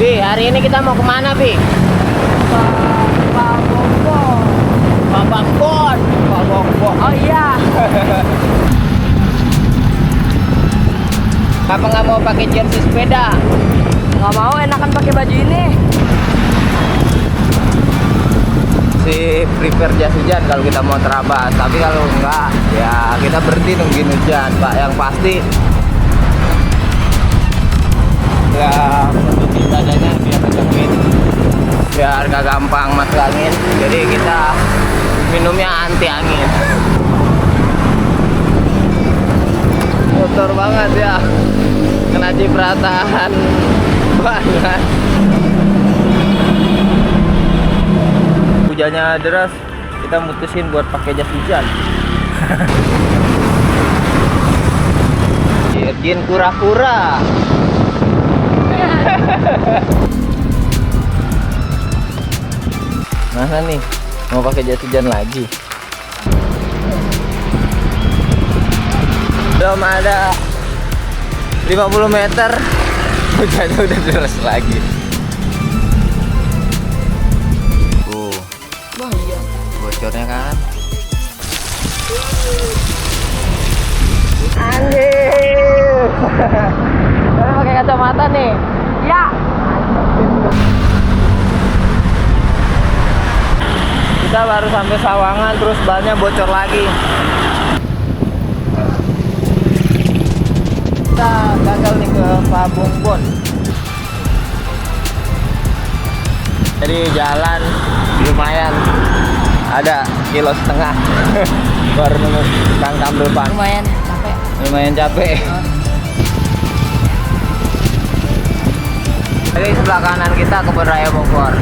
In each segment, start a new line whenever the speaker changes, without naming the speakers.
Bi, hari ini kita mau kemana, Bi?
Pak Bongbong.
Pak Bongbong. Pak Bongbong.
Oh iya.
Apa nggak mau pakai jersey sepeda?
Nggak mau, enakan pakai baju ini.
Si prepare jas hujan kalau kita mau terabas, tapi kalau enggak ya kita berhenti nungguin hujan, Pak. Yang pasti ya menutupi badannya biar kejepit, biar nggak gampang masuk angin. Jadi kita minumnya anti angin. Kotor banget ya, kena cipratan banget. Hujannya deras, kita mutusin buat pakai jas hujan. Virgin kura-kura. Masa nih mau pakai jas hujan lagi? Belum ada 50 meter hujannya udah deras lagi.
Wah iya.
Bocornya kan. Anjir. Saya pakai kacamata nih.
Ya.
Kita baru sampai Sawangan, terus bannya bocor lagi. Kita gagal nih ke Pak Bongbong. Jadi jalan lumayan, ada 1,5 kilo baru nemu Kang depan.
Lumayan capek.
Lumayan capek. Jadi sebelah kanan kita Kebun Raya Bogor.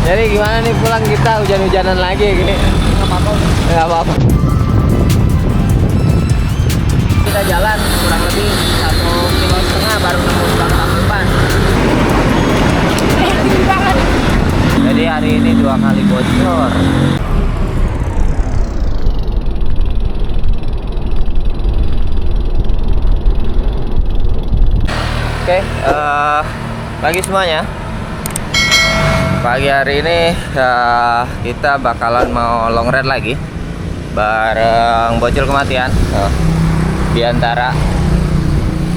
Jadi gimana nih pulang kita hujan-hujanan lagi gini?
Nggak apa-apa.
Nggak apa-apa. Kita jalan kurang lebih 1,5 kilo baru nemu Kang depan. Jadi hari ini 2 kali bocor. Oke, pagi semuanya. Pagi hari ini kita bakalan mau long ride lagi bareng Bocil Kematian Biantara.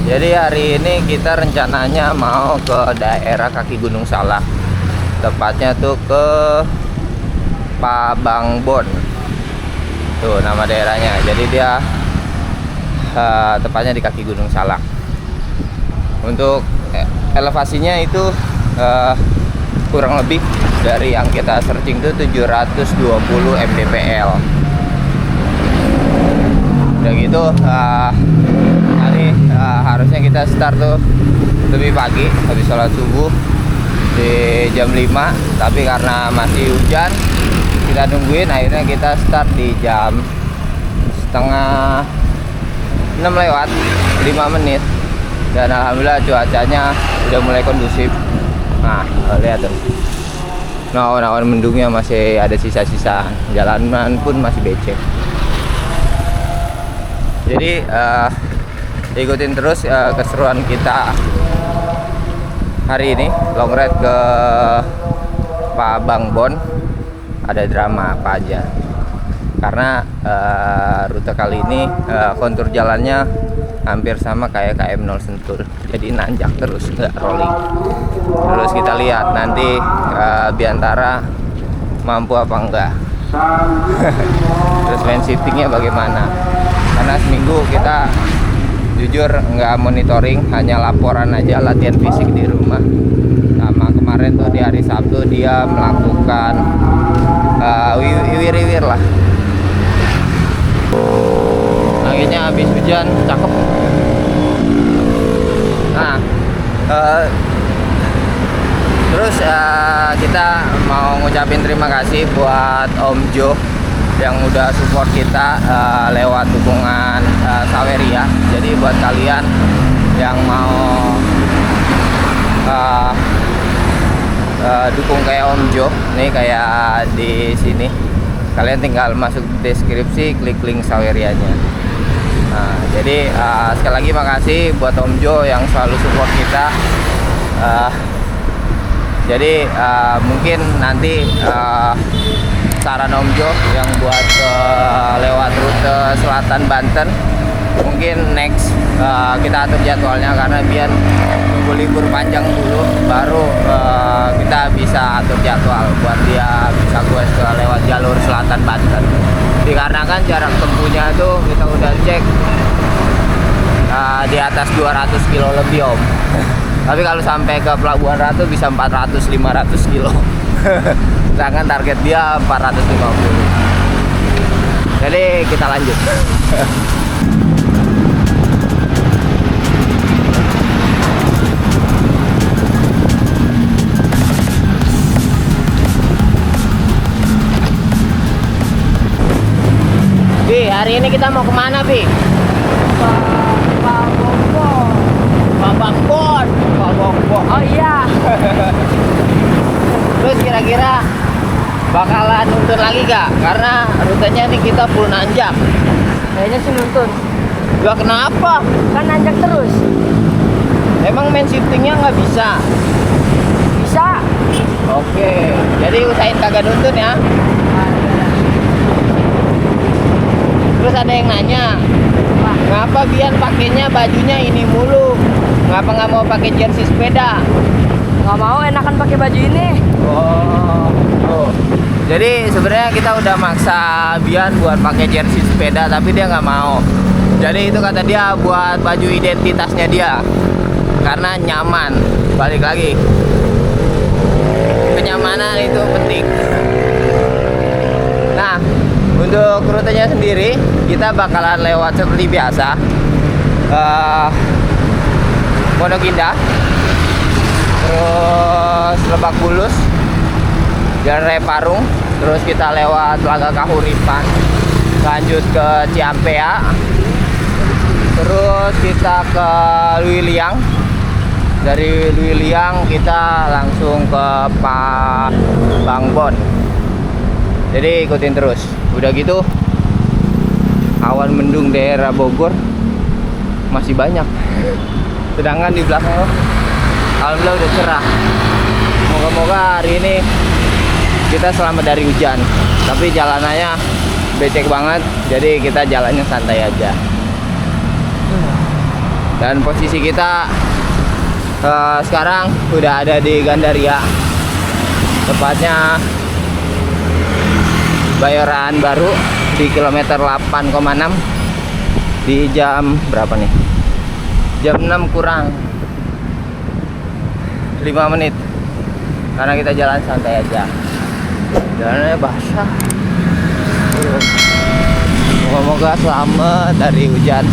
Jadi hari ini kita rencananya mau ke daerah kaki Gunung Salak, tepatnya tuh ke Pabangbon. Tuh nama daerahnya. Jadi dia tepatnya di kaki Gunung Salak. Untuk elevasinya itu kurang lebih dari yang kita searching itu 720 mdpl. Udah gitu hari harusnya kita start tuh lebih pagi habis sholat subuh di jam 5, tapi karena masih hujan kita nungguin, akhirnya kita start di jam setengah 6 lewat 5 menit, dan alhamdulillah cuacanya udah mulai kondusif. Nah, lihat tuh, awan-awan mendungnya masih ada sisa-sisa, jalanan pun masih becek. Jadi ikutin terus keseruan kita hari ini long ride ke Pabangbon. Ada drama apa aja, karena rute kali ini kontur jalannya hampir sama kayak KM 0 Sentul, jadi nanjak terus, nggak rolling. Terus kita lihat nanti Biantara mampu apa enggak. Terus main shiftingnya bagaimana, karena seminggu kita jujur nggak monitoring, hanya laporan aja, latihan fisik di rumah. Sama kemarin tuh di hari Sabtu dia melakukan wiwir-wiwir lah. Anginnya habis hujan, cakep. Nah, terus kita mau ngucapin terima kasih buat Om Jo yang udah support kita lewat dukungan Saweria. Jadi buat kalian yang mau dukung kayak Om Jo nih, kayak di sini, kalian tinggal masuk deskripsi, klik link Sawerianya. Nah, jadi sekali lagi makasih buat Om Jo yang selalu support kita. Jadi mungkin nanti saran Om Jo yang buat lewat rute selatan Banten, mungkin next kita atur jadwalnya, karena biar nunggu libur panjang dulu baru kita bisa atur jadwal buat dia bisa goes ke lewat jalur selatan Banten. Dikarenakan jarak tempuhnya tuh kita udah cek di atas 200 kilo lebih Om. Tapi kalau sampai ke Pelabuhan Ratu bisa 400-500 kilo. Sedangkan target dia 450. Jadi kita lanjut. Bi, hari ini kita mau kemana, Bi?
Pak Bombo.
Babakbon. Babakbon.
Oh iya.
Terus kira-kira bakalan nuntun lagi gak? Karena rutenya nih kita full nanjak.
Kayaknya sih nuntun.
Gak kenapa?
Kan nanjak terus.
Emang main shiftingnya nggak bisa?
Bisa.
Oke, jadi usahain kagak nuntun ya. Terus ada yang nanya, ngapa Bian pakainya bajunya ini mulu? Ngapa nggak mau pakai jersey sepeda?
Nggak mau, enakan pakai baju ini.
Oh. Jadi sebenarnya kita udah maksa Bian buat pakai jersey sepeda, tapi dia nggak mau. Jadi itu kata dia buat baju identitasnya dia, karena nyaman. Balik lagi, kenyamanan itu penting. Nah, untuk rutenya sendiri kita bakalan lewat seperti biasa, Pondok Indah, terus Lebak Bulus, Jalan Raya Parung, terus kita lewat Telaga Kahuripan, lanjut ke Ciampea, terus kita ke Luiliang. Dari Luiliang kita langsung ke Pangbon. Jadi ikutin terus. Udah gitu awan mendung daerah Bogor masih banyak. Sedangkan di belakang alhamdulillah udah cerah. Moga-moga hari ini kita selamat dari hujan. Tapi jalanannya becek banget, jadi kita jalannya santai aja. Dan posisi kita sekarang udah ada di Gandaria, tepatnya Bayoran Baru di kilometer 8,6 di jam berapa nih? Jam 6 kurang 5 menit, karena kita jalan santai aja. Jalannya basah. Moga-moga selamat dari hujan.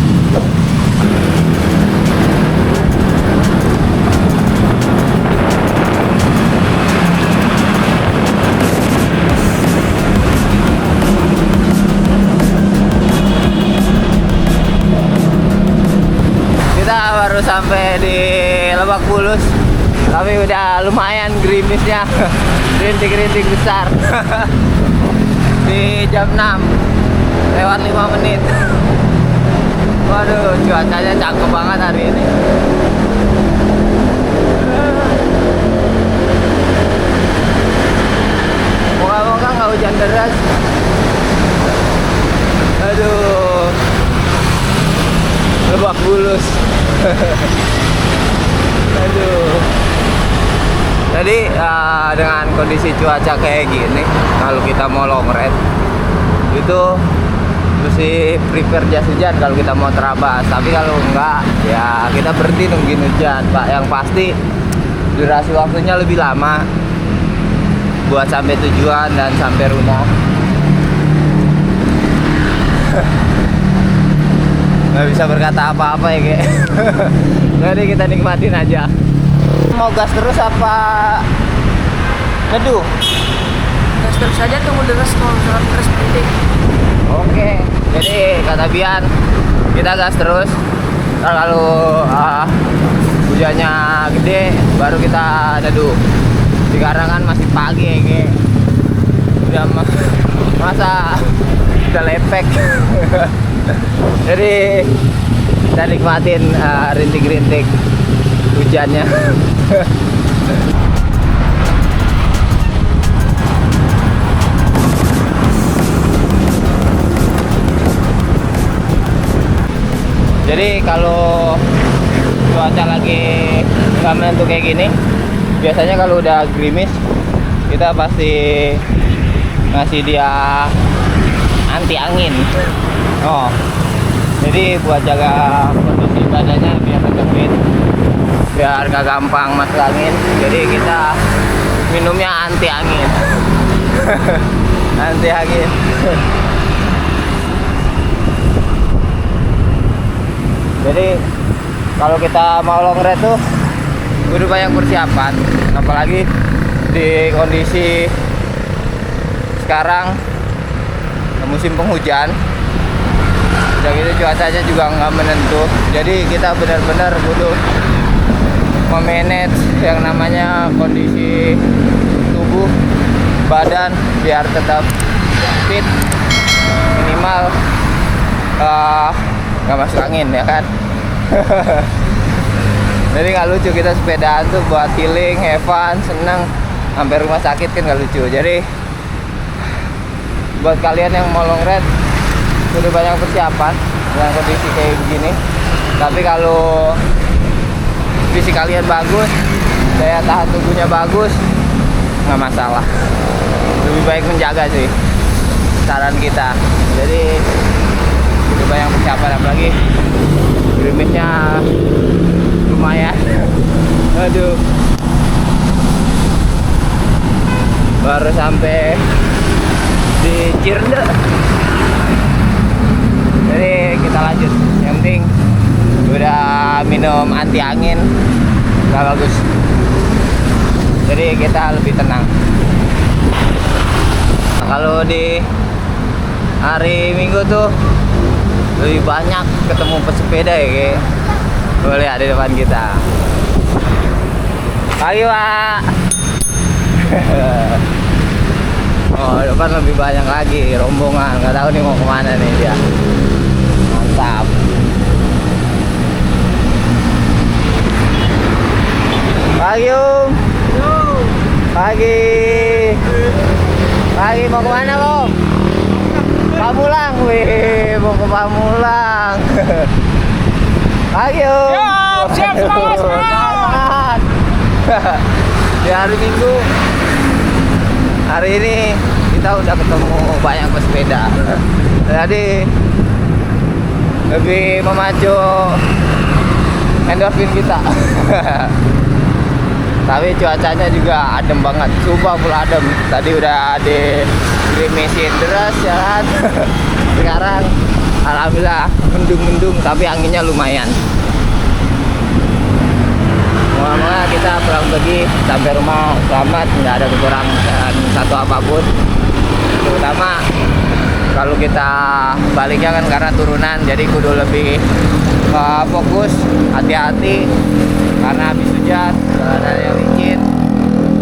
Baru sampai di Lebak Bulus, tapi udah lumayan gerimisnya. Rintik-rintik besar. Di jam 6 lewat 5 menit. Waduh, cuacanya cakep banget hari ini. Moga-moga nggak hujan deras. Aduh, Lebak Bulus. Aduh. Jadi dengan kondisi cuaca kayak gini, kalau kita mau long ride itu mesti prepare jas hujan kalau kita mau terabas. Tapi kalau enggak, ya kita berhenti nungguin hujan, Pak. Yang pasti durasi waktunya lebih lama buat sampai tujuan dan sampai rumah. Nggak bisa berkata apa-apa ya, kayak. Jadi kita nikmatin aja. Mau gas terus apa neduh?
Gas terus aja, tunggu deras kalau misalkan deras penting.
Oke, jadi kata Bian kita gas terus. Ntar kalau hujannya gede baru kita neduh. Dikarenakan masih pagi ya, kayak. Udah masa udah lepek. Jadi kita nikmatin rintik-rintik hujannya. Jadi kalau cuaca lagi nggak menentu kayak gini, biasanya kalau udah gerimis kita pasti ngasih dia anti angin. Oh, jadi buat jaga kondisi badannya biar tetap fit, biar nggak gampang masuk angin. Jadi kita minumnya anti angin. Anti angin. Jadi kalau kita mau long ride tuh udah banyak persiapan, apalagi di kondisi sekarang musim penghujan. Udah gitu cuacanya juga nggak menentu. Jadi kita benar-benar butuh memanage yang namanya kondisi tubuh, badan biar tetap fit, minimal nggak masuk angin ya kan. Jadi nggak lucu kita sepedaan tuh buat healing, have fun, seneng, sampai rumah sakit kan nggak lucu. Jadi buat kalian yang mau long ride udah banyak persiapan dengan kondisi kayak begini. Tapi kalau fisik kalian bagus, daya tahan tubuhnya bagus, nggak masalah. Lebih baik menjaga sih saran kita. Jadi udah banyak persiapan, apalagi gerimisnya lumayan. Aduh, baru sampai di Cirende. Jadi kita lanjut. Yang penting udah minum anti angin, udah bagus. Jadi kita lebih tenang. Nah, kalau di hari Minggu tuh lebih banyak ketemu pesepeda ya, kayak boleh ada di depan kita. Pagi Pak. Oh, depan lebih banyak lagi rombongan, nggak tahu nih mau kemana nih dia. Mantap. Pagi Om. Pagi. Pagi mau kemana Om? Pamulang, wih, mau ke Pamulang. Ayo.
Siap, semangat.
Semangat. Di hari Minggu, hari ini kita udah ketemu banyak pesepeda. Jadi lebih memacu endorfin kita. Tapi cuacanya juga adem banget, sumpah full adem. Tadi udah digerimesin deras ya kan. Sekarang alhamdulillah mendung-mendung tapi anginnya lumayan. Moga-moga kita pulang pergi sampai rumah selamat, nggak ada kekurangan satu apapun. Terutama kalau kita baliknya kan karena turunan, jadi kudu lebih fokus, hati-hati karena habis hujan, jalanan yang licin.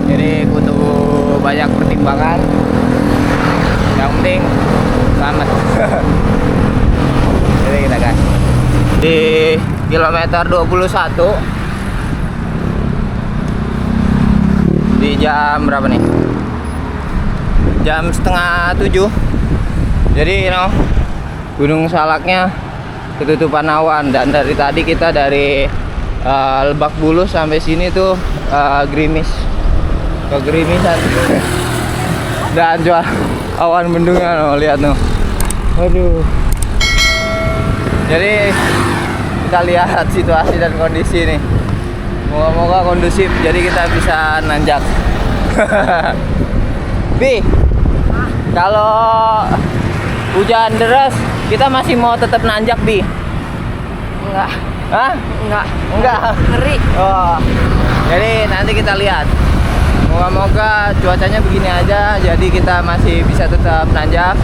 Jadi kudu banyak pertimbangan. Yang penting selamat. Jadi kita gas di kilometer 21 di jam berapa nih? Jam setengah 7. Jadi Gunung Salaknya ketutupan awan, dan dari tadi kita dari Lebak Bulus sampai sini tuh gerimis, kegerimisan. Dan awan mendungnya lihat Waduh. Jadi kita lihat situasi dan kondisi nih. Moga-moga kondusif, jadi kita bisa nanjak. Bi, kalau hujan deras, kita masih mau tetap nanjak, Bi?
Enggak.
Hah? Enggak.
Ngeri.
Oh, jadi nanti kita lihat. Moga-moga cuacanya begini aja, jadi kita masih bisa tetap nanjak.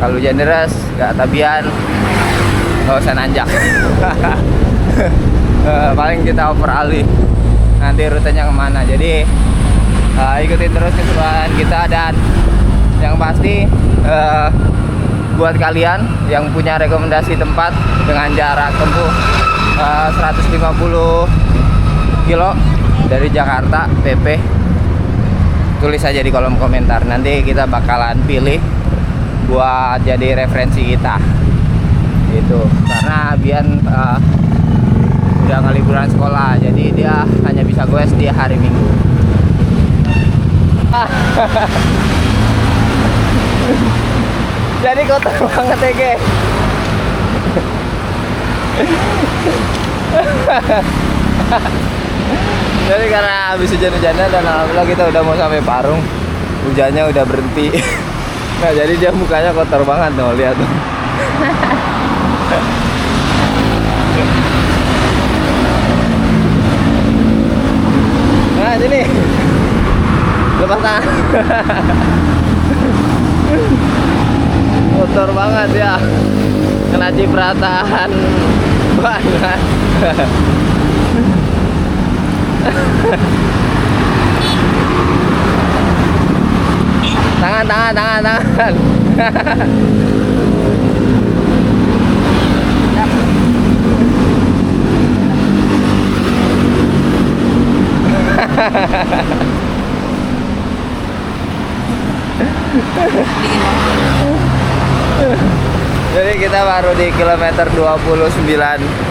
Kalau hujan deras, nggak tabian, nggak usah nanjak. Paling kita oper alih nanti rutenya kemana. Jadi ikutin terus keseruan kita, dan Yang pasti buat kalian yang punya rekomendasi tempat dengan jarak tempuh 150 kilo dari Jakarta PP, tulis aja di kolom komentar. Nanti kita bakalan pilih buat jadi referensi kita gitu. Karena Bian udah ngeliburan sekolah, jadi dia hanya bisa goes di hari Minggu. Jadi kotor banget ya, Ge. Jadi karena habis hujan-hujannya dan alhamdulillah kita udah mau sampai Parung, hujannya udah berhenti. Nah jadi dia mukanya kotor banget tuh, lihat tuh. Nah sini, lepas tangan. Kotor banget ya, kena cipratan banget. Tangan. Jadi kita baru di kilometer 29.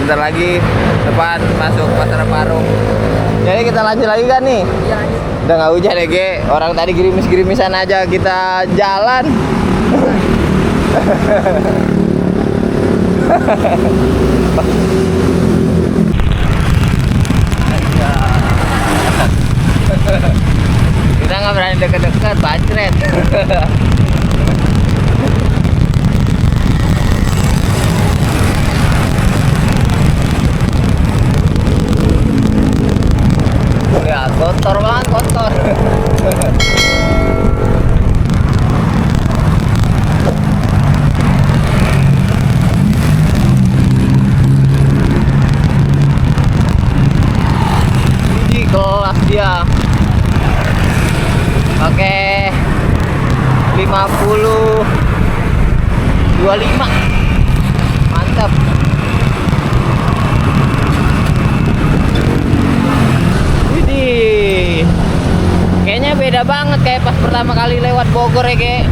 Bentar lagi depan masuk Pasar Parung. Jadi kita lanjut lagi kan nih?
Iya lanjut.
Udah nggak hujan ya, Ge. Orang tadi gerimis-gerimisan aja kita jalan. Kita nggak berani deket-deket, bacret. Ya, kotor banget, kotor. Ini kelas dia. Oke. 50 25. Mantap. Widih. Kayaknya beda banget kayak pas pertama kali lewat Bogor ya, Ge.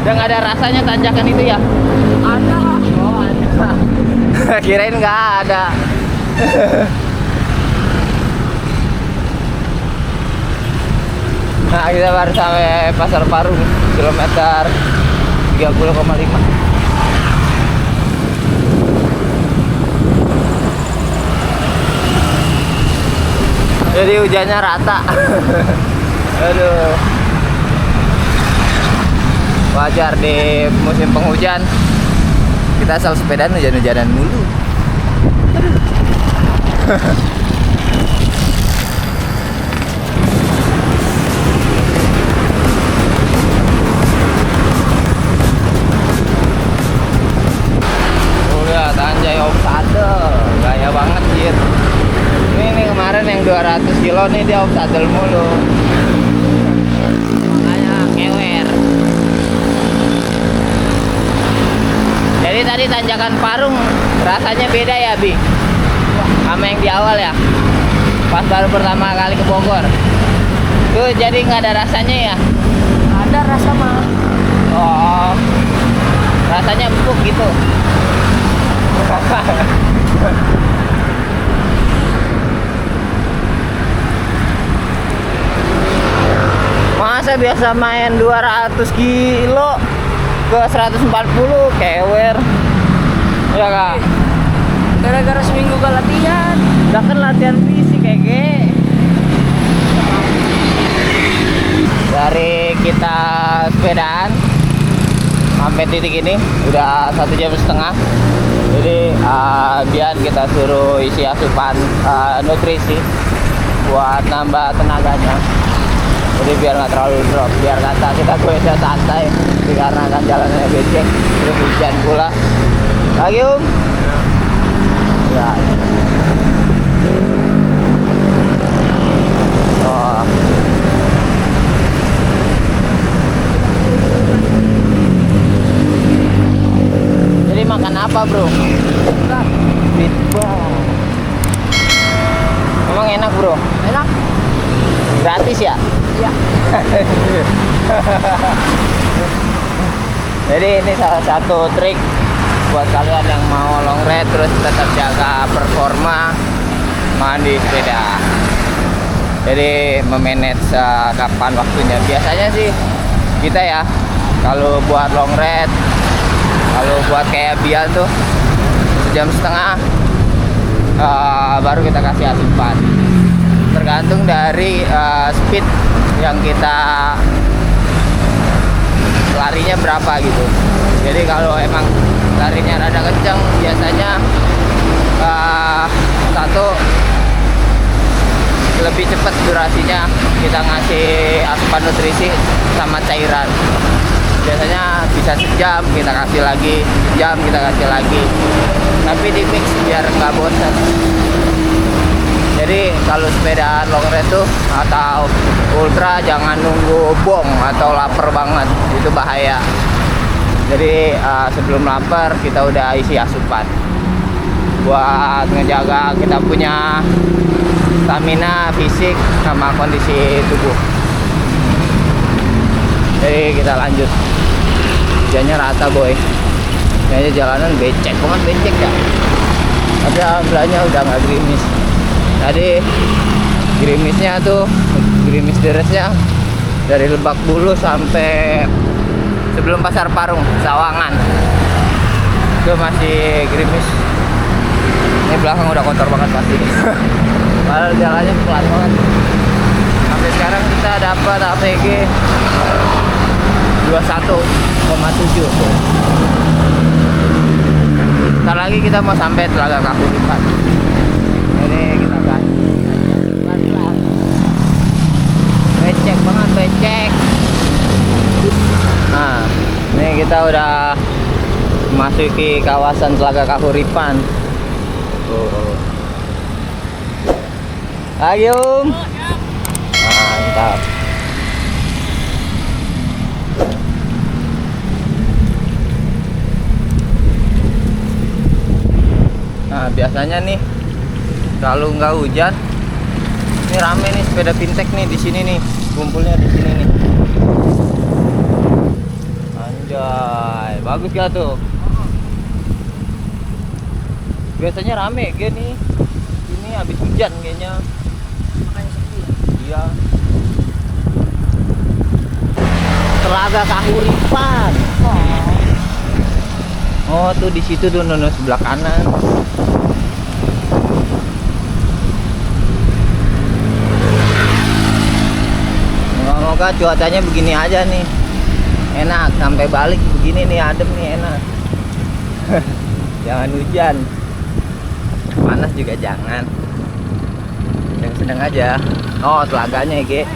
Udah nggak ada rasanya tanjakan itu ya?
Ada.
Oh, ada. Kirain nggak ada. Nah, kita baru sampai Pasar Parung, kilometer 30,5. Jadi hujannya rata. Aduh. Wajar di musim penghujan. Kita asal sepedaan hujan-hujanan mulu. Udah Tanjai Obsadel, gaya banget Jir. Ini kemarin yang 200 kilo nih dia Obsadel mulu. Makanya kewer. Jadi tadi tanjakan Parung rasanya beda ya, Bi? Sama yang di awal ya? Pas baru pertama kali ke Bogor. Tuh jadi nggak ada rasanya ya?
Ada rasa mah.
Oh, rasanya empuk gitu. Masa biasa main 200 kilo ke 140 kewer. Ya Kak?
Gara-gara seminggu gak latihan.
Udah kan latihan fisik kayak dari kita sepedaan sampai titik ini udah 1,5 jam. Jadi biar kita suruh isi asupan nutrisi buat nambah tenaganya. Jadi biar nggak terlalu drop, biar kata kita bisa santai. Karena kan jalannya becek, terus hujan pula. Lagi ya. Oh. apa bro?
Enggak.
Meatball. Emang enak bro?
Enak.
Gratis ya?
Iya.
Jadi ini salah satu trik buat kalian yang mau long ride terus tetap jaga performa mandi sepeda. Jadi memanage kapan waktunya. Biasanya sih kita ya kalau buat long ride, kalau buat kayak Bian tuh sejam setengah baru kita kasih asupan. Tergantung dari speed yang kita larinya berapa gitu. Jadi kalau emang larinya rada kencang biasanya satu lebih cepat durasinya kita ngasih asupan nutrisi sama cairan. Biasanya bisa sejam kita kasih lagi, sejam kita kasih lagi, tapi di mix biar nggak bosan. Jadi kalau sepeda long ride tuh atau ultra jangan nunggu bong atau lapar banget, itu bahaya. Jadi sebelum lapar kita udah isi asupan buat ngejaga kita punya stamina fisik sama kondisi tubuh. Jadi kita lanjut. Hujannya rata boy. Kayaknya jalanan becek banget, becek ya. Tapi alhamdulillahnya udah nggak gerimis. Tadi gerimisnya tuh, gerimis deresnya dari Lebak Bulus sampai sebelum Pasar Parung, Sawangan. Itu masih gerimis. Ini belakang udah kotor banget pasti. Padahal jalannya pelan banget. Sampai sekarang kita dapat APG 21,7. Ntar lagi kita mau sampai Telaga Kahuripan. Ini kita kan pelan-pelan. Becek banget, becek. Nah, ini kita udah memasuki kawasan Telaga Kahuripan. Ayo, mantap. Nah, biasanya nih kalau nggak hujan, ini rame nih sepeda fintech nih di sini nih, kumpulnya di sini nih. Anjay, bagus gak tuh? Biasanya rame gini. Ini habis hujan kayaknya.
Makanya sepi.
Iya. Telaga Kahuripan. Oh, tuh di situ tuh nono sebelah kanan. Moga-moga cuacanya begini aja nih. Enak sampai balik begini nih, adem nih, enak. Jangan hujan. Panas juga jangan. Sedang-sedang aja. Oh, telaganya ya,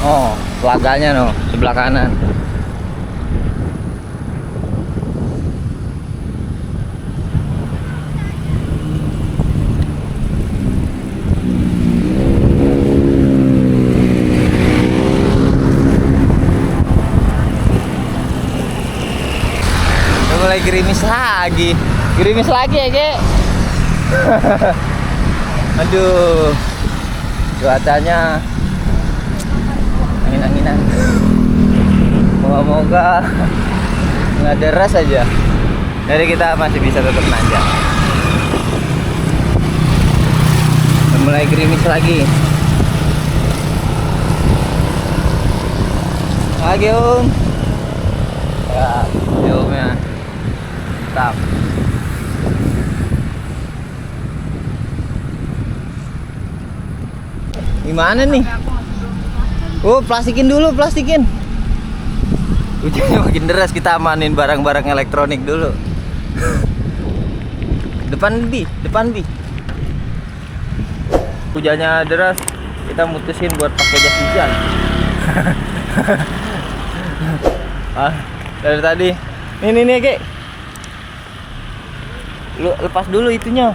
oh, telaganya no, sebelah kanan. Udah mulai gerimis lagi ya, Ge. Aduh, cuacanya angin-anginan. Moga-moga nggak deras aja. Jadi kita masih bisa tetap nanjak. Mulai gerimis lagi. Lagi Om. Ya, Omnya. Mantap. Gimana nih? Oh, plastikin dulu, plastikin. Hujannya makin deras, kita amanin barang-barang elektronik dulu. Depan bi. Hujannya deras, kita mutusin buat pakai jas hujan. Dari tadi. Nih, Ge. Lu lepas dulu itunya.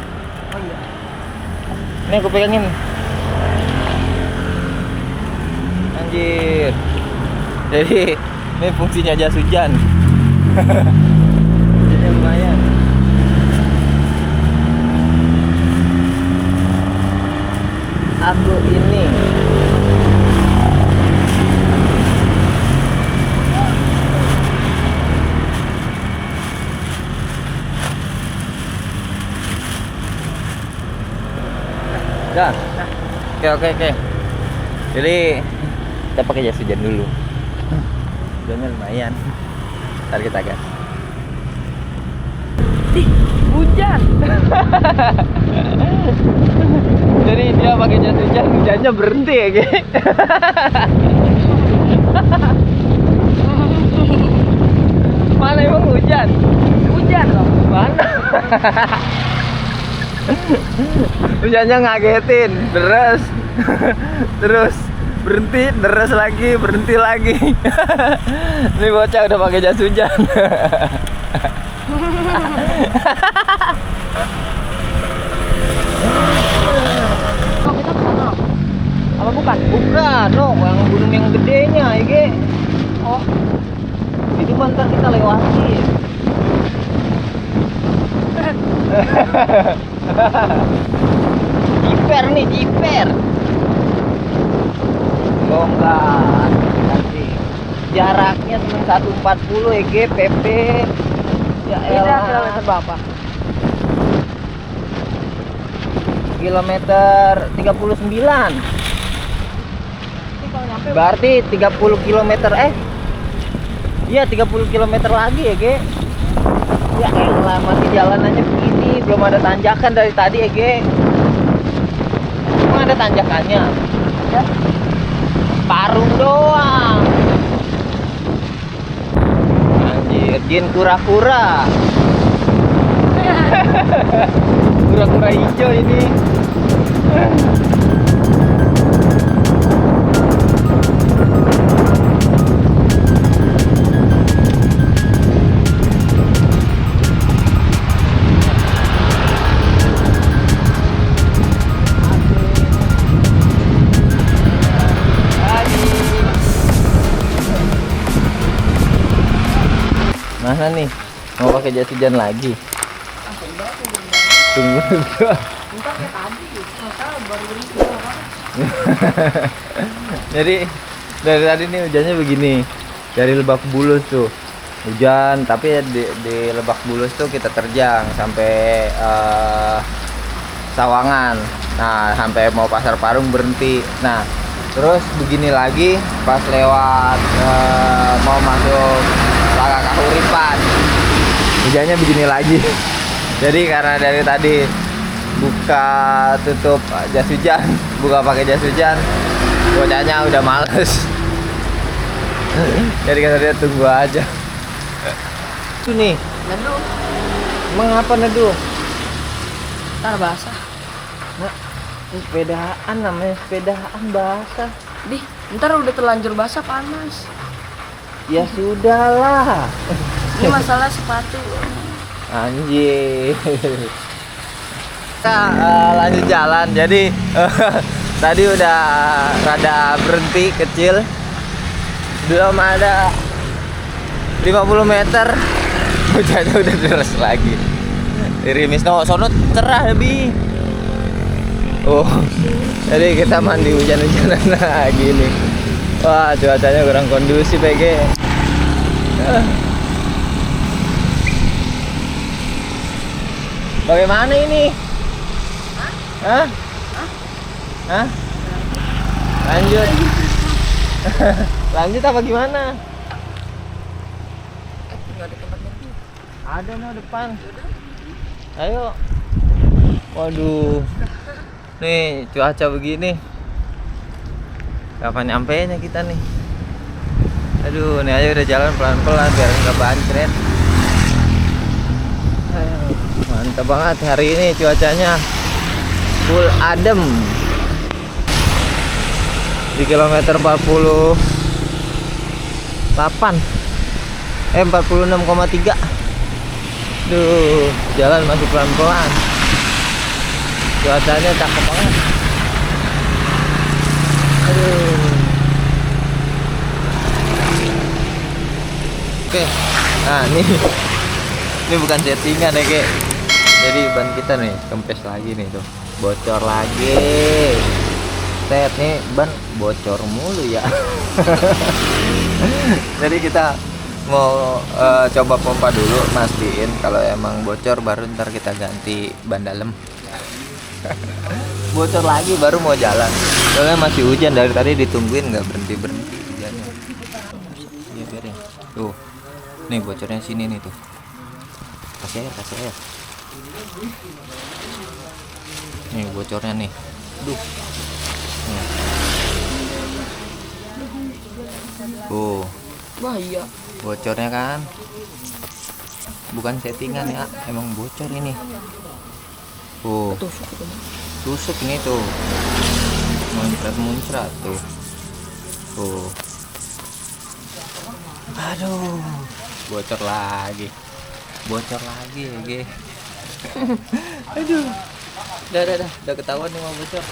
Oh iya.
Ini aku pegangin. Anjir. Jadi Ini fungsinya jas hujan. Jadi lumayan. Aku ini dah. Oke. Jadi kita pakai jas hujan dulu. Hujannya lumayan. Ntar kita gas.
Hujan.
Jadi dia pakai jas hujan, hujannya berhenti ya, Ge. Mana emang hujan?
Hujan loh.
Mana? Hujannya ngagetin, deres. Terus berhenti, deres lagi, berhenti lagi. Ini bocah udah pakai jas hujan.
Oh, kita kesana. Apa bukan?
Bukan, no, yang gunung yang gedenya, ya, Ge.
Oh,
Itu mantar kita lewatin. Jiper nih, jiper. Longgar nanti. Jaraknya cuma 140 ya, Ge, PP. Ya
beda
elah.
kilometer berapa?
Kilometer 39.
Ini kalau nyampe
Berarti 30 km iya 30 km lagi ya, Ge. Ya elah, masih jalanannya begini, belum ada tanjakan dari tadi ya, Ge. Emang ada tanjakannya?
ya.
Parung doang. Anjir, jin kura-kura. Kura-kura hijau ini. Mana nih? Mau pakai jas hujan lagi? Tunggu dulu.
Entar kayak tadi, masa baru berhenti.
Jadi dari tadi nih hujannya begini. Dari Lebak Bulus tuh hujan, tapi di Lebak Bulus tuh kita terjang sampai Sawangan. Nah, sampai mau Pasar Parung berhenti. Nah, terus begini lagi pas lewat mau masuk Laga Kahuripan. Hujannya begini lagi. Jadi karena dari tadi buka tutup jas hujan, buka pakai jas hujan, bocahnya udah males. Jadi kata dia tunggu aja. Itu nih,
Neduh,
emang apa neduh?
ntar basah.
Nah, ini sepedaan namanya, sepedaan basah.
Dih, ntar udah terlanjur basah panas.
Ya sudahlah.
Ini masalah sepatu.
Anjir. Kita lanjut jalan. Jadi tadi udah rada berhenti kecil. Belum ada 50 meter. Hujannya udah deras lagi. Dirimis no sono cerah lebih. Oh. Jadi kita mandi hujan-hujanan lagi nih. Wah, cuacanya kurang kondusif, PG. Bagaimana ini? Hah? Hah? Lanjut. Lanjut apa gimana?
Nggak ada tempat neduh.
Ada no depan. Ayo. Waduh. Nih cuaca begini. Kapan nyampenya kita nih? Aduh, nih aja udah jalan pelan-pelan biar nggak bancret. Mantap banget hari ini cuacanya. Full adem. Di kilometer 46,3. Duh, jalan masih pelan-pelan. Cuacanya cakep banget. Aduh. Oke, nah ini bukan settingan ya kek. Jadi ban kita nih kempes lagi nih tuh, bocor lagi. Set nih ban bocor mulu ya. Jadi kita mau coba pompa dulu, mastiin kalau emang bocor baru ntar kita ganti ban dalam. Bocor lagi baru mau jalan. Soalnya masih hujan dari tadi ditungguin nggak berhenti hujannya. Iya biarin. Tuh, nih bocornya sini nih tuh. Kasih air. Nih bocornya nih. Duh. Nih. Tuh.
Bahaya.
Bocornya kan bukan settingan ya, emang bocor ini. Tusuk ini tuh, muncrat tuh. Aduh, bocor lagi ya ge. Aduh, udah ketahuan nih mau bocor.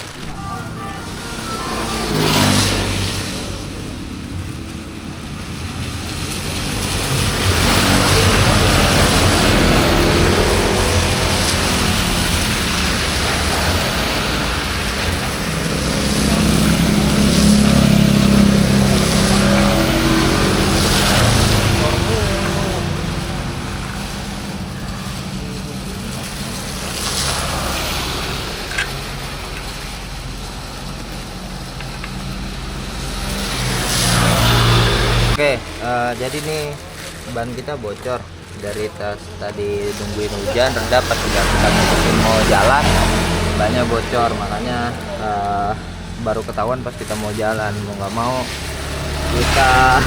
Oke, jadi nih ban kita bocor dari tadi nungguin hujan reda, pas udah kita mutusin mau jalan bannya bocor, makanya baru ketahuan pas kita mau jalan. Mau nggak mau kita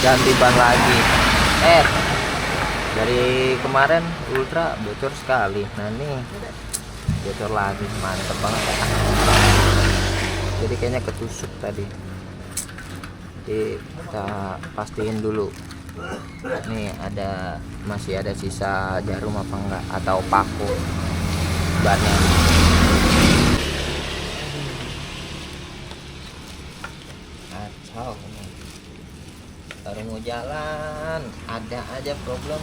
ganti ban lagi. Dari kemarin Ultra bocor sekali, nah ini bocor lagi, mantep banget ya. Jadi kayaknya ketusuk tadi. Jadi kita pastiin dulu nih masih ada sisa jarum apa enggak, atau paku bannya. Kacau nih, baru mau jalan ada aja problem.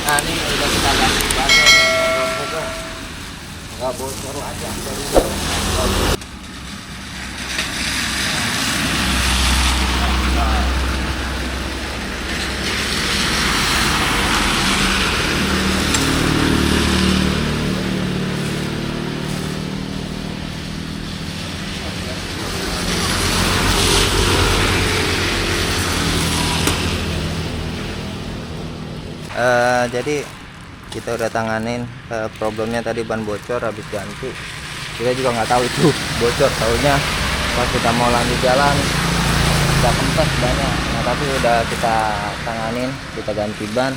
Nah ini udah kita ganti bannya nih, moga-moga nggak bocor aja dari jadi kita udah tanganin problemnya tadi, ban bocor habis ganti. Kita juga nggak tahu itu bocor, taunya pas kita mau lanjut jalan kita kempes banyak. Nah, tapi udah kita tanganin, kita ganti ban.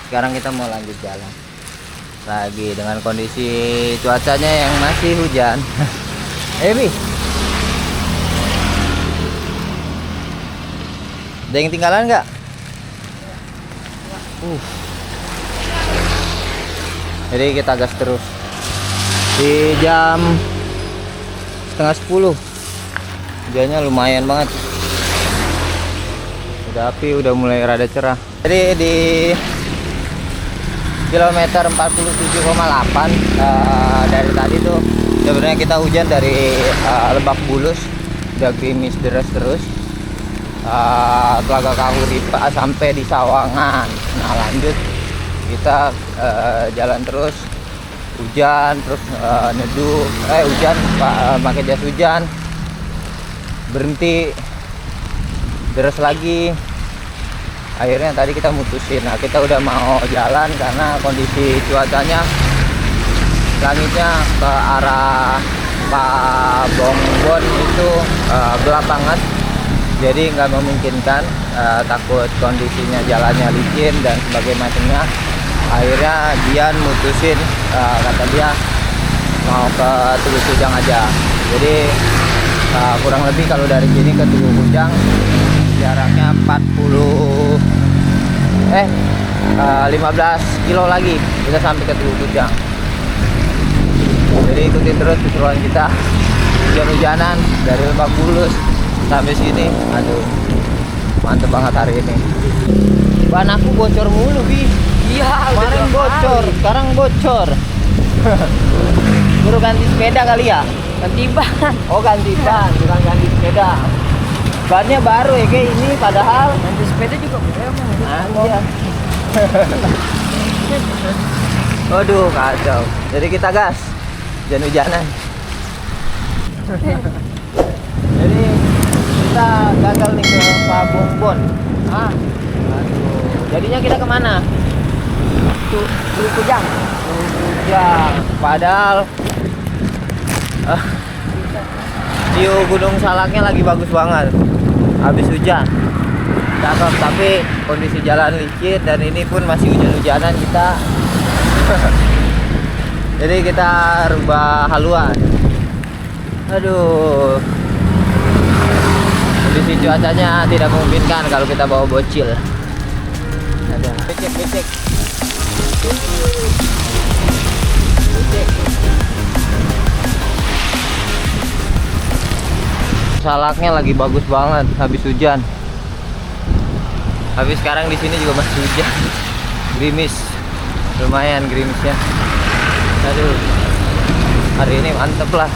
Sekarang kita mau lanjut jalan lagi dengan kondisi cuacanya yang masih hujan. Bi, ada yang tinggalan nggak? Jadi kita gas terus di jam 9:30. Hujannya lumayan banget, udah mulai rada cerah. Jadi di kilometer 47,8 dari tadi tuh sebenarnya kita hujan dari Lebak Bulus, udah gerimis deras terus, Telaga Kahuripan sampai di Sawangan. Nah lanjut kita jalan terus, hujan terus, neduh, hujan pakai jas hujan, berhenti, deras lagi. Akhirnya tadi kita mutusin, nah kita udah mau jalan karena kondisi cuacanya langitnya ke arah Pak Bongbon itu gelap banget, jadi nggak memungkinkan, takut kondisinya jalannya licin dan sebagainya macamnya. Akhirnya Dian mutusin, kata dia mau ke Tugu Kujang aja. Jadi kurang lebih kalau dari sini ke Tugu Kujang jaraknya 15 kilo lagi kita sampai ke Tugu Kujang. Jadi ikutin terus keseruan kita, hujan-hujanan dari Lebak Bulus sampai sini. Aduh, mantep banget hari ini. Ban aku bocor mulu, Bi.
Iya,
Kemarin
udah 2
bocor,
kali.
sekarang bocor. Baru ganti sepeda kali ya?
Ganti ban.
Oh, ganti ban, bukan ganti sepeda. Bannya baru ya kayak ini, padahal
Ganti sepeda juga boleh emang.
iya. Waduh, kacau. Jadi kita gas, hujan-hujanan. Jadi kita gagal nih ke Pak Bongbon.
Ah,
Aduh. Jadinya kita kemana?
Tugu Kujang.
Ya, padahal view Gunung Salaknya lagi bagus banget. Habis hujan, cakep. Tapi kondisi jalan licin dan ini pun masih hujan-hujanan kita. Jadi kita rubah haluan. Aduh, kondisi cuacanya tidak memungkinkan kalau kita bawa bocil. Ada becek. Becek. Salaknya lagi bagus banget habis hujan. Habis sekarang di sini juga masih hujan. Gerimis. Lumayan gerimisnya. Aduh. Hari ini mantep lah.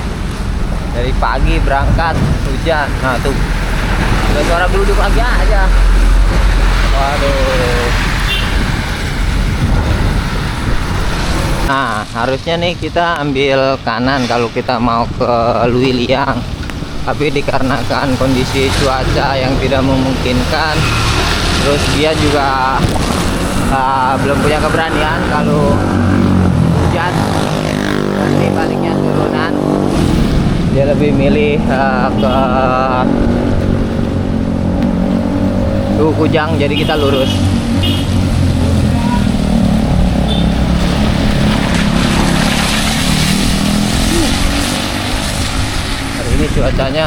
Dari pagi berangkat hujan. Nah, tuh. Udah suara geluduk lagi aja. Waduh. Nah, harusnya nih kita ambil kanan kalau kita mau ke Luiliang. Tapi dikarenakan kondisi cuaca yang tidak memungkinkan, terus dia juga belum punya keberanian kalau hujan. Dan ini baliknya turunan. Dia lebih milih ke Tugu Kujang, jadi kita lurus. Ini cuacanya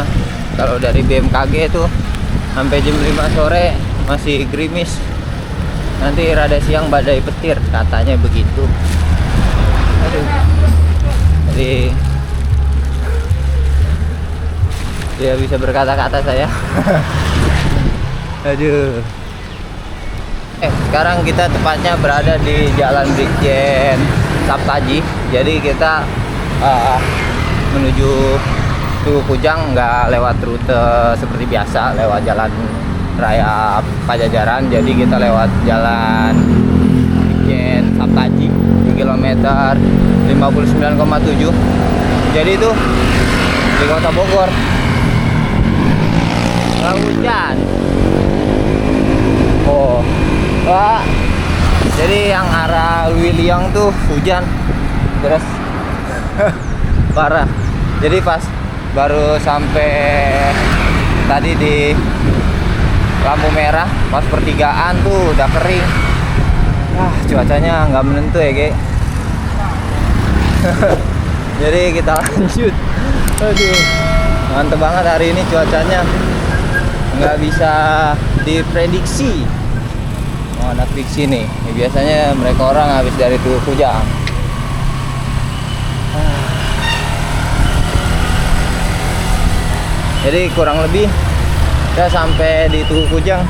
kalau dari BMKG tuh sampai jam 5 sore masih gerimis. Nanti rada siang badai petir katanya begitu. Aduh. Jadi dia bisa berkata-kata saya. Aduh. Sekarang kita tepatnya berada di Jalan Brigjen Saptaji. Jadi kita menuju Tugu Kujang nggak lewat rute seperti biasa, lewat jalan raya Pajajaran. Jadi kita lewat jalan Brigjen Saptaji di kilometer 59,7. Jadi itu di kota Bogor. Nggak hujan. Oh, wah. Jadi yang arah Luiliang tuh hujan terus parah. Jadi pas baru sampai tadi di lampu merah, pas pertigaan tuh udah kering. Cuacanya nggak menentu ya, Ge. Jadi kita lanjut. Aduh, mantep banget hari ini cuacanya, nggak bisa diprediksi. Oh, anak fiksi nih. Biasanya mereka orang habis dari Tugu Kujang. Jadi kurang lebih kita sampai di Tugu Kujang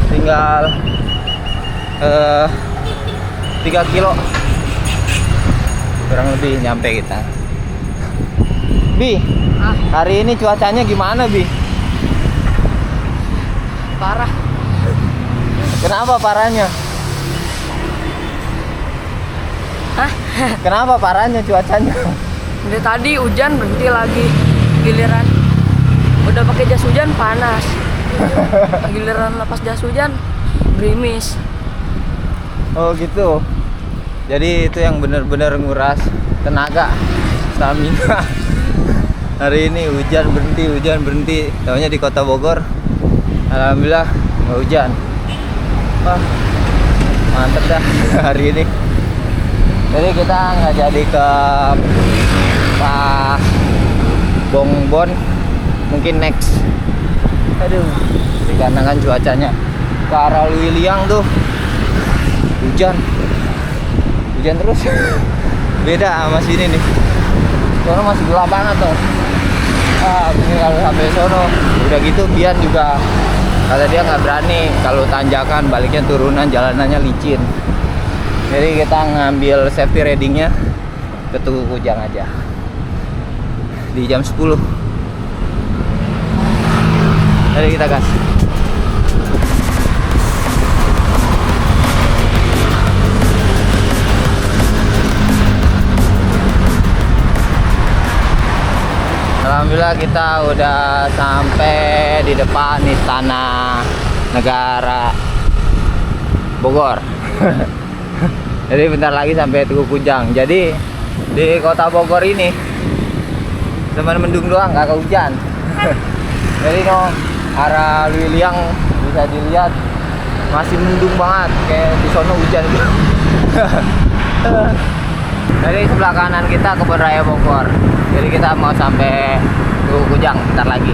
tinggal 3 kilo kurang lebih nyampe kita. Bi, hari ini cuacanya gimana, Bi?
Parah.
Kenapa parahnya?
Hah?
Kenapa parahnya cuacanya?
Dari tadi hujan berhenti lagi. Giliran udah pakai jas hujan panas. Giliran lepas jas hujan gerimis.
Oh gitu. Jadi itu yang benar-benar nguras tenaga, stamina. Hari ini hujan berhenti. Tahunya di Kota Bogor, alhamdulillah nggak hujan. Wah, mantep dah hari ini. Jadi kita nggak jadi ke Pak Bongbon, mungkin next. Aduh, dikarenakan cuacanya ke arah Lewiliang tuh hujan terus. Beda sama sini nih. Sono masih gelap banget tuh. Ini kalau sampai sono udah gitu Bian juga kata dia nggak berani kalau tanjakan, baliknya turunan, jalanannya licin. Jadi kita ngambil safety ridingnya ke Tugu Kujang aja di jam 10. Jadi kita gas. Alhamdulillah kita udah sampai di depan Istana Negara Bogor. Jadi bentar lagi sampai Tugu Kujang. Jadi di Kota Bogor ini cuma mendung doang, gak hujan. Jadi no, arah Lewiliang bisa dilihat masih mendung banget, kayak di sono hujan. Dari sebelah kanan kita Kebun Raya Bogor. Jadi kita mau sampai Tugu Kujang bentar lagi.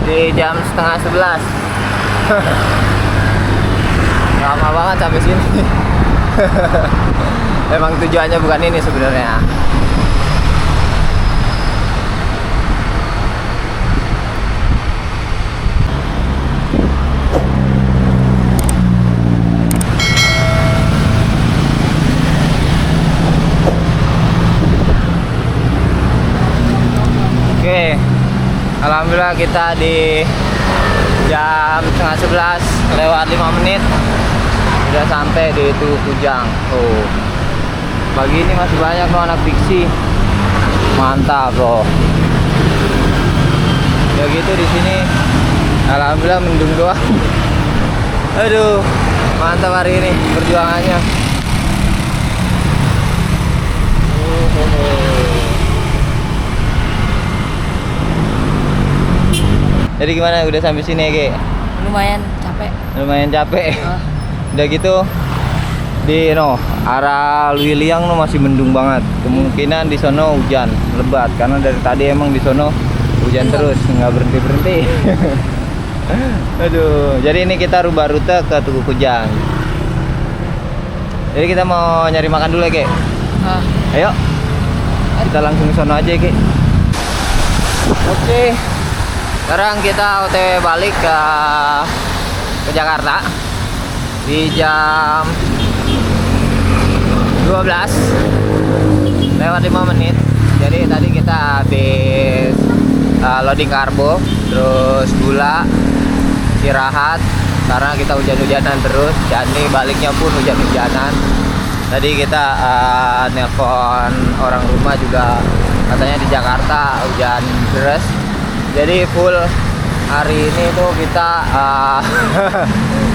Di jam setengah 11. Lama banget sampai sini. Emang tujuannya bukan ini sebenarnya. Oke, alhamdulillah kita di jam setengah 11 lewat 5 menit udah sampai di Tugu Kujang. Oh, pagi ini masih banyak loh anak fiksi, mantap loh. Ya gitu di sini, alhamdulillah mendung doang. Aduh, mantap hari ini perjuangannya. Jadi gimana, udah sampai sini ya, Ge?
Lumayan capek.
Lumayan capek. Udah gitu di arah Lewiliang masih mendung banget. Kemungkinan di sono hujan lebat karena dari tadi emang di sono hujan terus, nggak berhenti. Aduh, jadi ini kita rubah rute ke Tugu Kujang. Jadi kita mau nyari makan dulu ya, Ge? Ayo. Kita langsung ke sono aja, Ge. Oke. Sekarang kita OTW balik ke Jakarta di jam 12 lewat 5 menit. Jadi tadi kita habis loading karbo, terus gula, istirahat karena kita hujan-hujanan terus. Dan nih baliknya pun hujan-hujanan. Tadi kita nelpon orang rumah juga, katanya di Jakarta hujan deras. Jadi full hari ini tuh kita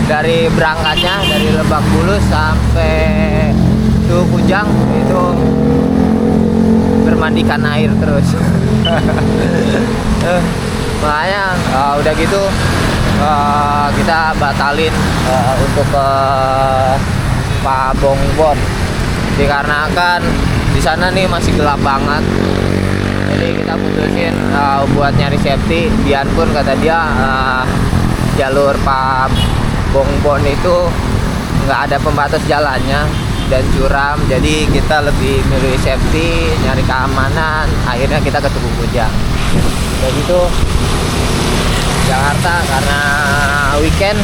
dari berangkatnya dari Lebak Bulus sampai Tugu Kujang itu bermandikan air terus. Makanya udah gitu kita batalin untuk ke Pak Bongbon dikarenakan di sana nih masih gelap banget. Jadi kita putusin buat nyari safety. Bian pun kata dia jalur Pak Bongbon itu nggak ada pembatas jalannya dan curam. Jadi kita lebih milih safety, nyari keamanan. Akhirnya kita ke Tugu Kujang. Dan itu Jakarta karena weekend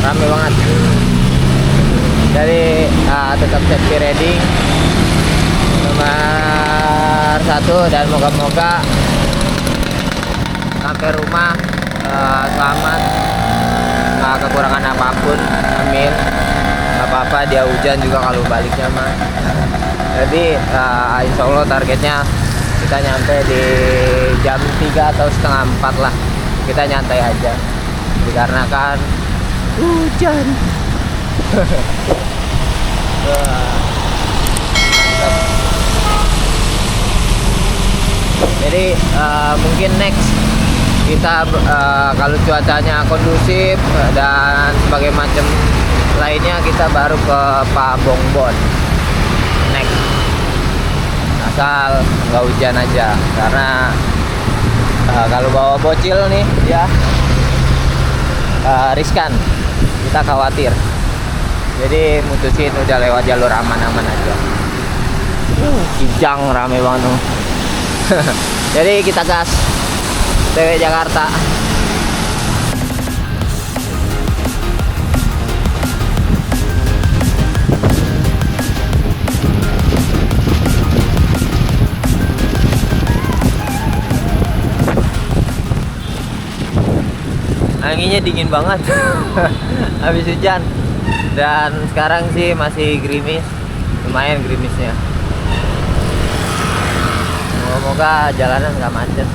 rame banget. Jadi tetap safety riding nomor 1 dan moga-moga sampai rumah selamat, nggak kekurangan apapun, amin. Nggak apa-apa dia hujan juga kalau baliknya mah. Jadi insya Allah targetnya kita nyampe di jam 3 atau setengah 4 lah kita nyantai aja dikarenakan hujan. Wah, mantap. Jadi mungkin next kita kalau cuacanya kondusif dan sebagai macam lainnya kita baru ke Bongbong next, asal nggak hujan aja karena kalau bawa bocil nih ya riskan, kita khawatir, jadi mutusin udah lewat jalur aman-aman aja. Kijang rame banget tuh. Jadi kita gas TW Jakarta. Anginnya dingin banget. Habis hujan. Dan sekarang sih masih gerimis, lumayan gerimisnya. Semoga jalanan nggak macet,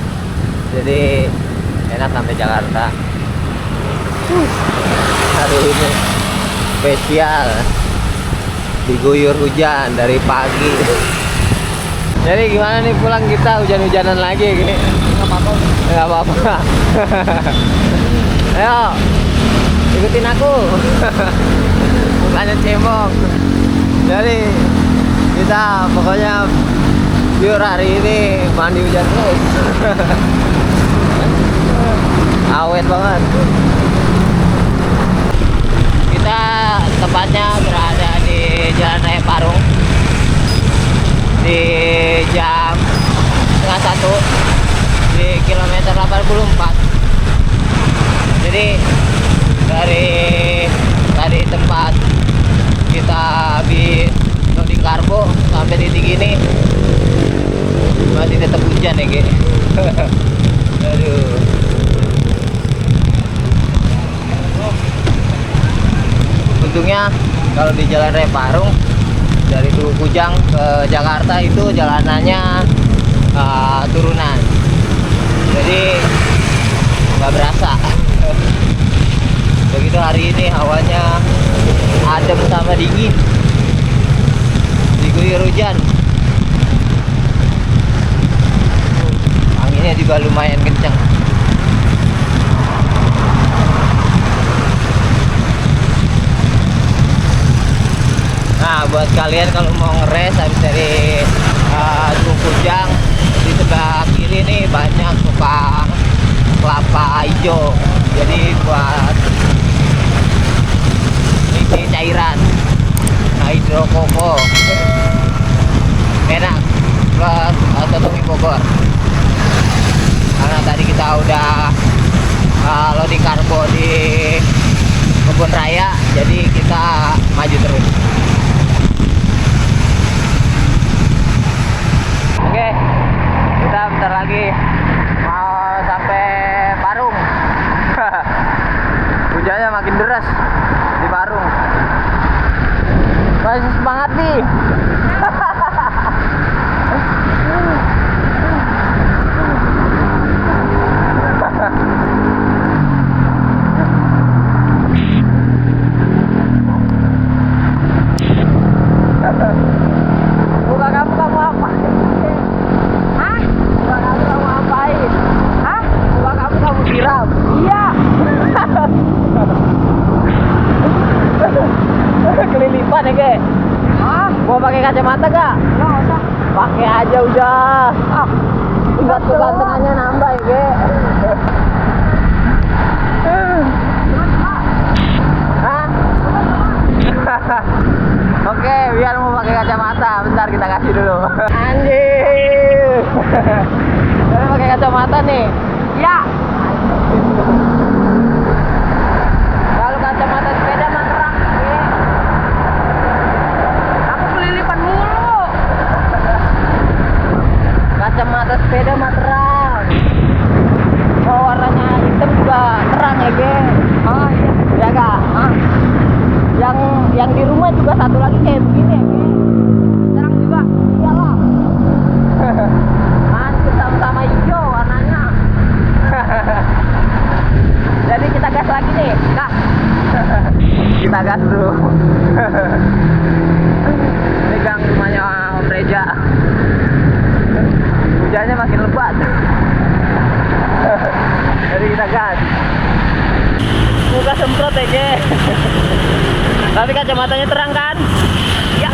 jadi enak sampai Jakarta. Hari ini spesial diguyur hujan dari pagi. Jadi gimana nih pulang kita hujan-hujanan lagi gini? Nggak apa-apa. Ayo ikutin aku. Bukannya cebong. Jadi kita pokoknya biar hari ini mandi hujan terus. Awet banget. Kita tepatnya berada di Jalan Raya Parung di jam 12:30 di kilometer 84. Jadi dari tempat kita habis loading karbo sampai titik ini masih tetap hujan ya, Ge. Aduh. Untungnya kalau di Jalan Raya Parung dari Tugu Kujang ke Jakarta itu jalanannya turunan, jadi nggak berasa. Begitu hari ini hawanya adem sama dingin, diguyur hujan. Anginnya juga lumayan kencang. Nah, buat kalian kalau mau ngeres habis dari Tugu Kujang, di sebelah kiri nih banyak tukang kelapa hijau. Jadi buat isi cairan hidrokoko enak plus soto mie Bogor. Karena tadi kita udah loading karbo di Kebun Raya, jadi kita maju terus. Oke, kita bentar lagi mau sampai Parung. Hujannya makin deras di Parung. Masih semangat nih. Buka kamu apa? Hah? Buka kamu ngapain? Hah? Buka kamu siram? Iya. Kelilipan ya, Ge? Hah? Mau pakai kacamata gak? Nggak usah. Pakai aja udah. Buat kegantengannya nambah ya, Ge. Hah? Oke, biar mau pakai kacamata. Bentar kita kasih dulu. Anjir. Saya pakai kacamata nih. Ya. Kalau kacamata sepeda mah terang, Ge. Aku kelilipan mulu. Kacamata sepeda mah terang. Oh, warnanya hitam juga terang ya, Ge. Oh iya. Ya Kak. Yang di rumah juga satu lagi kayak begini ya, Ge. Terang juga. Iyalah. Mantap, sama-sama hijau warnanya. kita gas bro. Ini gang rumahnya Om Reja. Hujannya makin lebat. Jadi kita gas. Muka semprot aja. Tapi kacamatanya terang kan? Ya.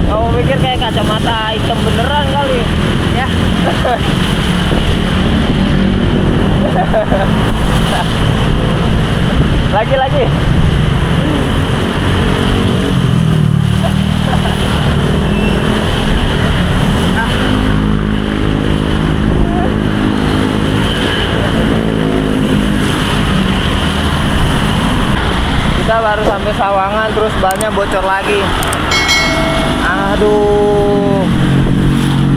Kamu pikir kayak kacamata hitam beneran kali? Ya. Lagi. Kita baru sampai Sawangan, terus bannya bocor lagi. Aduh,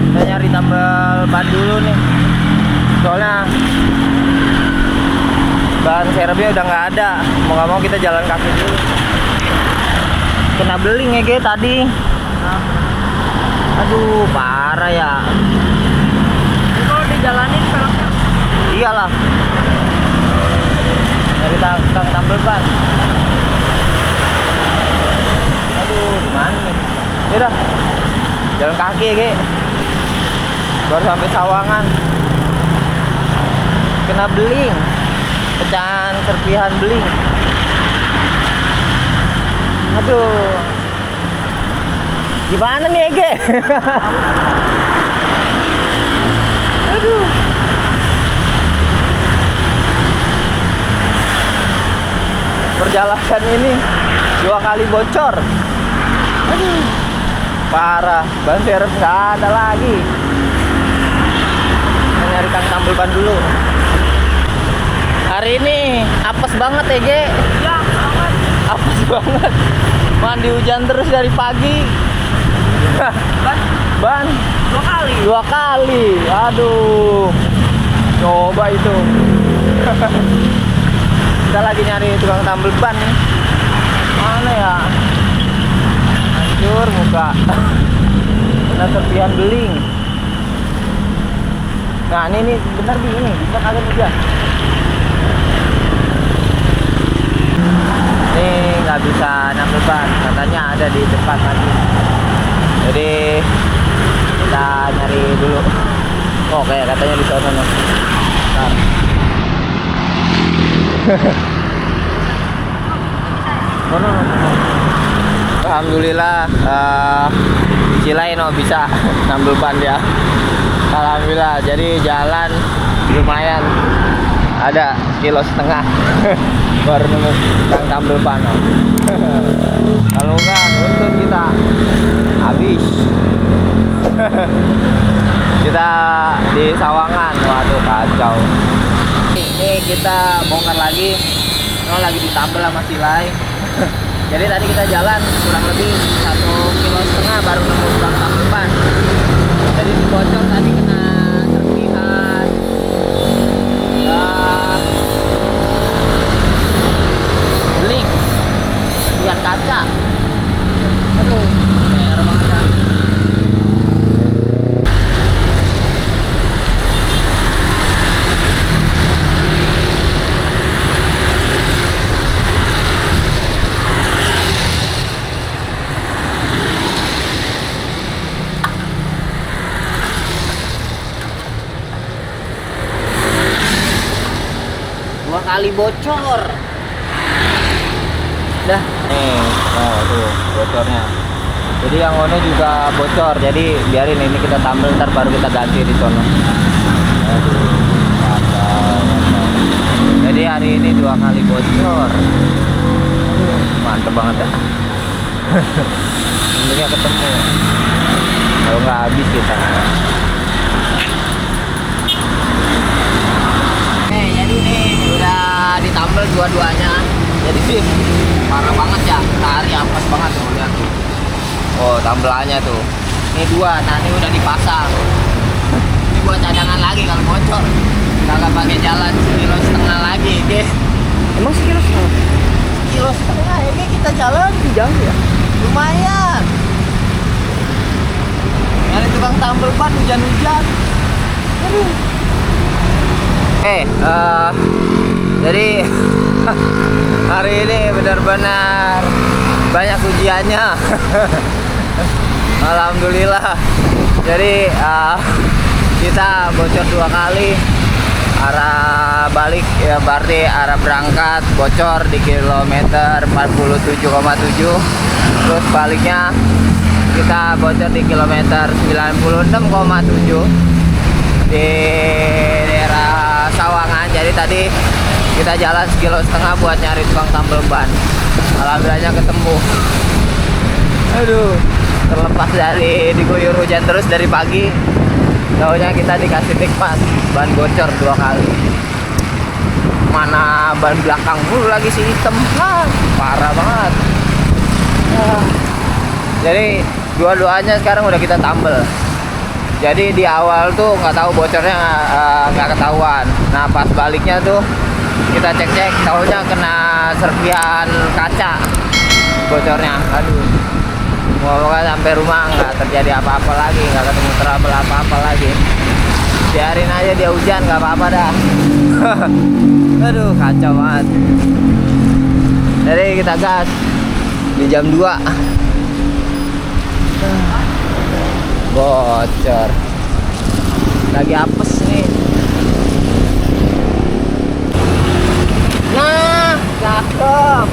kita nyari tambal ban dulu nih, soalnya bahan serepnya udah nggak ada. Mau nggak mau kita jalan kaki dulu. Kena beling ya tadi. Aduh, parah ya.
Kalau dijalanin velgnya.
Iyalah. Dari tang tambal ban. Aduh, gimana nih? Yaudah, jalan kaki ya, Ge. Baru sampai Sawangan. Kena beling. Pecahan serpihan beling. Aduh. Gimana nih, Ge? Aduh. Perjalanan ini 2 kali bocor. Aduh, parah. Ban serep nggak ada lagi. Kita nyari kang tambal ban dulu. Hari ini apes banget ya, Ge.
Ya, banget.
Apes banget. Mandi hujan terus dari pagi. Ban
2 kali.
2 kali. Aduh. Coba itu. Kita lagi nyari tukang tambal ban nih. Mana ya? Hancur muka. Kena serpihan beling. Nah ini bentar di ini bisa kagak hujan. Ini nggak bisa nambal ban, katanya ada di depan lagi. Jadi kita nyari dulu. Oh kayak katanya di sana nih. Bentar. Alhamdulillah Cilain bisa nambal ban ya. Alhamdulillah, jadi jalan lumayan ada 1,5 kilo baru nemu yang nambal ban. Kalau enggak nuntut kita habis. Kita di Sawangan, waduh kacau. Ini kita bongkar lagi. Lagi ditambal sama Silai. Jadi tadi kita jalan kurang lebih 1,5 kilo baru nemu tukang tambal ban. Jadi dibocor tadi kena serpihan beling, serpihan kaca. Aduh, PR banget kan. Kali bocor. Dah, nih, oh tuh bocornya. Jadi yang ono juga bocor. Jadi biarin ini kita tambal, ntar baru kita ganti di sono. Aduh, kacau. Jadi hari ini 2 kali bocor. Mantep banget ya. Untungnya ketemu. Kalau nggak habis kita. Jadi nih udah ditambal dua-duanya. Jadi parah banget ya. Sehari apes banget tuh lihat tuh. Oh tambelannya tuh. Ini 2. Nah ini udah dipasang. Ini buat cadangan lagi kalau bocor. Kagak pakai jalan 1,5 kilo lagi, deh.
Emang 1,5 kilo?
1,5 kilo ini kita jalan
Jauh ya?
lumayan. Nyari tukang tambal ban hujan-hujan. Aduh. Jadi Hari ini benar-benar banyak ujiannya. Alhamdulillah. Jadi kita bocor 2 kali. Arah balik ya berarti arah berangkat bocor di kilometer 47,7. Terus baliknya kita bocor di kilometer 96,7 di daerah Sawangan. Jadi tadi kita jalan 1,5 kilo buat nyari tukang tambal ban. Alhamdulillahnya ketemu. Aduh, terlepas dari diguyur hujan terus dari pagi, taunya kita dikasih nikmat ban bocor 2 kali. Mana ban belakang dulu lagi si hitam, parah banget. Jadi dua-duanya sekarang udah kita tambal. Jadi di awal tuh nggak tahu bocornya, nggak ketahuan. Nah pas baliknya tuh kita cek-cek, taunya kena serpihan kaca bocornya. Aduh, semoga sampai rumah nggak terjadi apa-apa lagi, nggak ketemu trouble apa-apa lagi. Biarin aja dia hujan, nggak apa-apa dah. Aduh, kacau banget. Jadi kita gas di jam 2. Bocor. Lagi apes nih. Nah, cakep.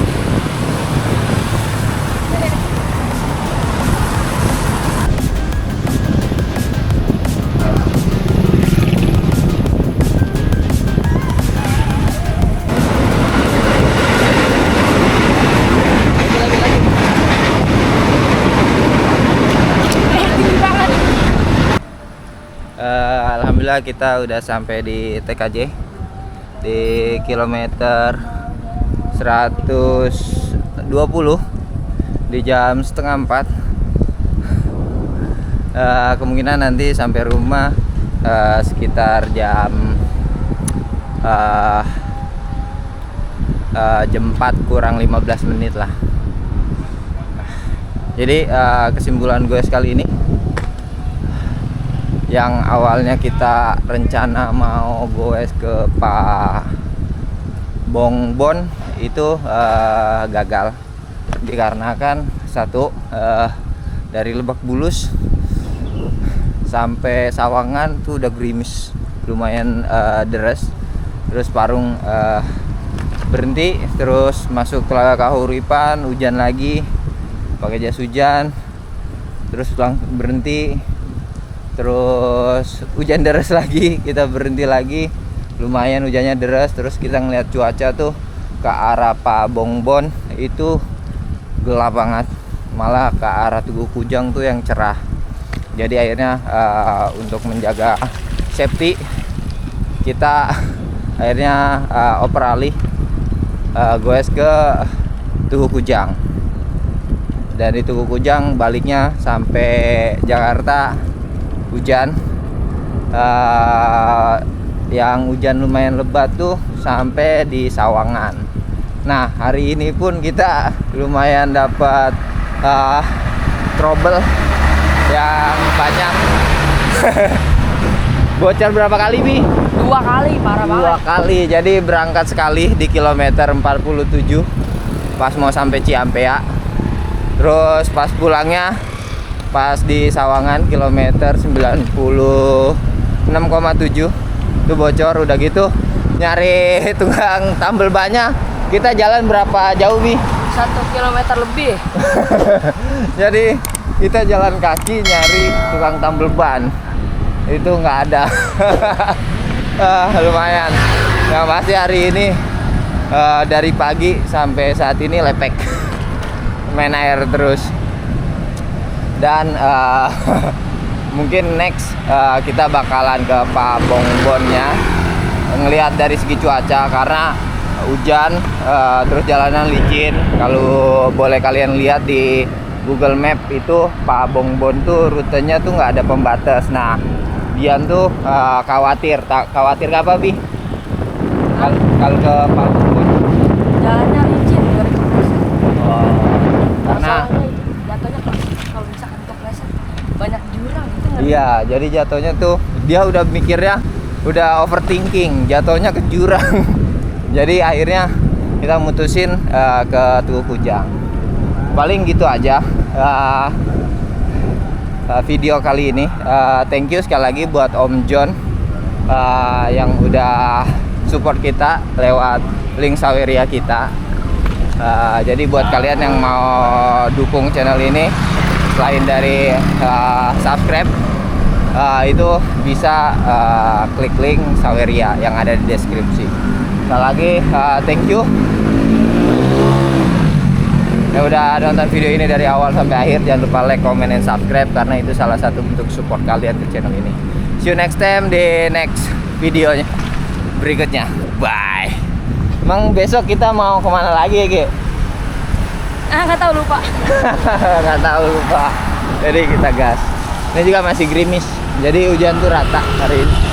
Alhamdulillah kita udah sampai di TKJ di kilometer 120 di jam 3:30. Kemungkinan nanti sampai rumah sekitar jam 4 kurang 15 menit lah. Jadi kesimpulan gue sekali ini, yang awalnya kita rencana mau goes ke Pak Bongbon itu gagal dikarenakan satu, dari Lebak Bulus sampai Sawangan tuh udah gerimis, lumayan deres. Terus Parung berhenti, terus masuk ke Kahuripan, hujan lagi pakai jas hujan, terus pulang berhenti, terus hujan deras lagi, kita berhenti lagi, lumayan hujannya deras. Terus kita ngeliat cuaca tuh ke arah Pak Bongbon itu gelap banget, malah ke arah Tugu Kujang tuh yang cerah. Jadi akhirnya untuk menjaga safety kita akhirnya oper alih goes ke Tugu Kujang. Dan di Tugu Kujang baliknya sampai Jakarta hujan, yang hujan lumayan lebat tuh sampai di Sawangan. Nah hari ini pun kita lumayan dapat trouble yang banyak. Bocor berapa kali, Bi?
2 kali, parah banget.
2 kali. Jadi berangkat sekali di kilometer 47 pas mau sampai Ciampea. Terus pas pulangnya pas di Sawangan kilometer 96,7 itu bocor. Udah gitu nyari tukang tambal bannya, kita jalan berapa jauh, Bi?
1 kilometer lebih.
Jadi kita jalan kaki nyari tukang tambal ban, itu nggak ada. Lumayan. Yang pasti hari ini dari pagi sampai saat ini lepek, main air terus. Dan mungkin next kita bakalan ke Pak Bongbonnya, ngelihat dari segi cuaca karena hujan, terus jalanan licin. Kalau boleh kalian lihat di Google Map itu Pak Bongbon tuh rutenya tuh nggak ada pembatas. Nah Dian tuh khawatir apa, Bi? Kalau ke Pak Bongbon
Jalannya licin dari kepleset.
Karena
jatuhnya kalau misalkan kepleset banyak jurang gitu nggak?
iya, jadi jatuhnya tuh dia udah mikirnya udah overthinking, jatuhnya ke jurang. Jadi akhirnya kita mutusin ke Tugu Kujang. Paling gitu aja video kali ini. Thank you sekali lagi buat Om John yang udah support kita lewat link Saweria kita. Jadi buat kalian yang mau dukung channel ini, selain dari subscribe, itu bisa klik link Saweria yang ada di deskripsi. Sekali lagi thank you yang udah nonton video ini dari awal sampai akhir. Jangan lupa like, comment, dan subscribe karena itu salah satu bentuk support kalian ke channel ini. See you next time di next videonya berikutnya. Bye. Emang besok kita mau kemana lagi ya, Ge?
Nggak tahu, lupa.
Nggak tahu, lupa. Jadi kita gas. Ini juga masih gerimis. Jadi hujan tuh rata hari ini.